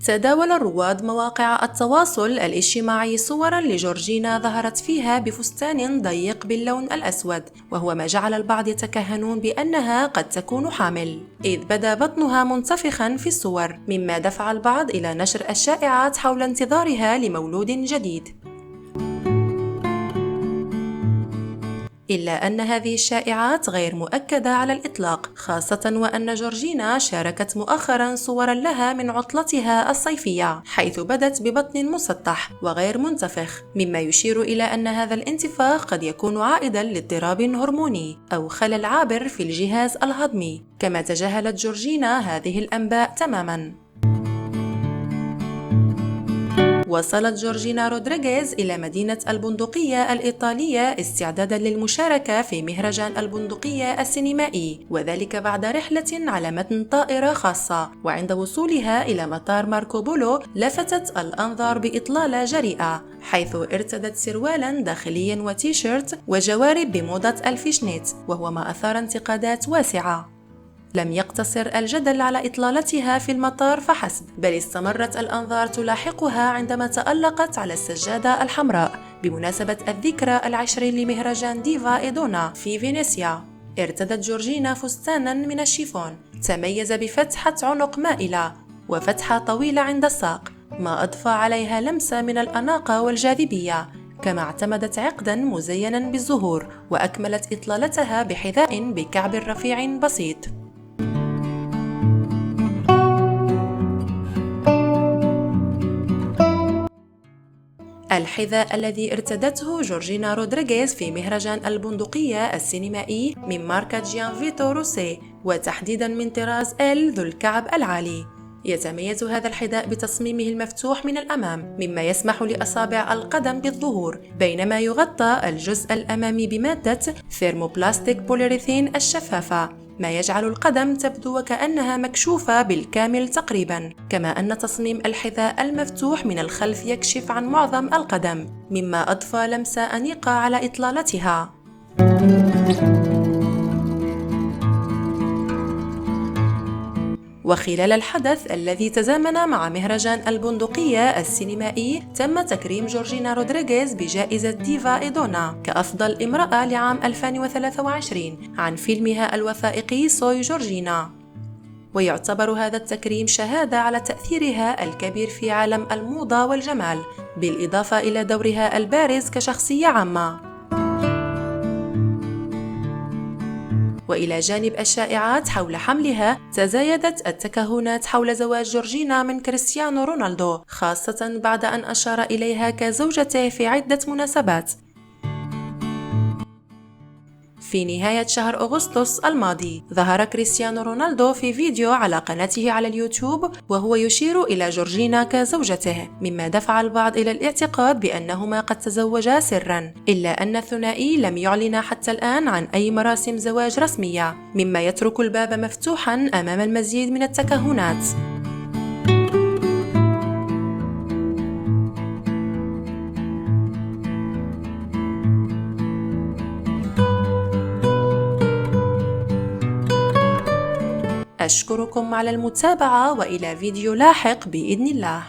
تداول الرواد مواقع التواصل الاجتماعي صوراً لجورجينا ظهرت فيها بفستان ضيق باللون الأسود، وهو ما جعل البعض يتكهنون بأنها قد تكون حامل، إذ بدا بطنها منتفخاً في الصور، مما دفع البعض إلى نشر الشائعات حول انتظارها لمولود جديد. إلا أن هذه الشائعات غير مؤكدة على الإطلاق، خاصة وأن جورجينا شاركت مؤخرا صورا لها من عطلتها الصيفية، حيث بدت ببطن مسطح وغير منتفخ، مما يشير إلى أن هذا الانتفاخ قد يكون عائدا لاضطراب هرموني أو خلل عابر في الجهاز الهضمي، كما تجاهلت جورجينا هذه الأنباء تماما. وصلت جورجينا رودريغيز إلى مدينة البندقية الإيطالية استعدادا للمشاركة في مهرجان البندقية السينمائي، وذلك بعد رحلة على متن طائرة خاصة. وعند وصولها إلى مطار ماركو بولو لفتت الأنظار بإطلالة جريئة، حيث ارتدت سروالا داخليا وتيشيرت وجوارب بموضة الفيشنيت، وهو ما أثار انتقادات واسعة. لم يقتصر الجدل على إطلالتها في المطار فحسب، بل استمرت الأنظار تلاحقها عندما تألقت على السجادة الحمراء بمناسبة الذكرى العشرين لمهرجان ديفا إيدونا في فينيسيا. ارتدت جورجينا فستانا من الشيفون تميز بفتحة عنق مائلة وفتحة طويلة عند الساق، ما أضفى عليها لمسة من الأناقة والجاذبية، كما اعتمدت عقدا مزينا بالزهور، وأكملت إطلالتها بحذاء بكعب رفيع بسيط. الحذاء الذي ارتدته جورجينا رودريغيز في مهرجان البندقية السينمائي من ماركة جيانفيتو روسي، وتحديدا من طراز إل ذو الكعب العالي. يتميز هذا الحذاء بتصميمه المفتوح من الأمام، مما يسمح لأصابع القدم بالظهور، بينما يغطى الجزء الأمامي بمادة ثيرموبلاستيك بوليريثين الشفافة، ما يجعل القدم تبدو وكأنها مكشوفة بالكامل تقريبا. كما أن تصميم الحذاء المفتوح من الخلف يكشف عن معظم القدم، مما أضفى لمسة أنيقة على إطلالتها. وخلال الحدث الذي تزامن مع مهرجان البندقية السينمائي، تم تكريم جورجينا رودريغيز بجائزة ديفا إيدونا كأفضل امرأة لعام 2023 عن فيلمها الوثائقي سوي جورجينا. ويعتبر هذا التكريم شهادة على تأثيرها الكبير في عالم الموضة والجمال، بالإضافة إلى دورها البارز كشخصية عامة. وإلى جانب الشائعات حول حملها، تزايدت التكهنات حول زواج جورجينا من كريستيانو رونالدو، خاصة بعد أن أشار إليها كزوجته في عدة مناسبات. في نهاية شهر أغسطس الماضي، ظهر كريستيانو رونالدو في فيديو على قناته على اليوتيوب وهو يشير إلى جورجينا كزوجته، مما دفع البعض إلى الاعتقاد بأنهما قد تزوجا سرا، إلا أن الثنائي لم يعلن حتى الآن عن أي مراسم زواج رسمية، مما يترك الباب مفتوحا أمام المزيد من التكهنات. أشكركم على المتابعة، وإلى فيديو لاحق بإذن الله.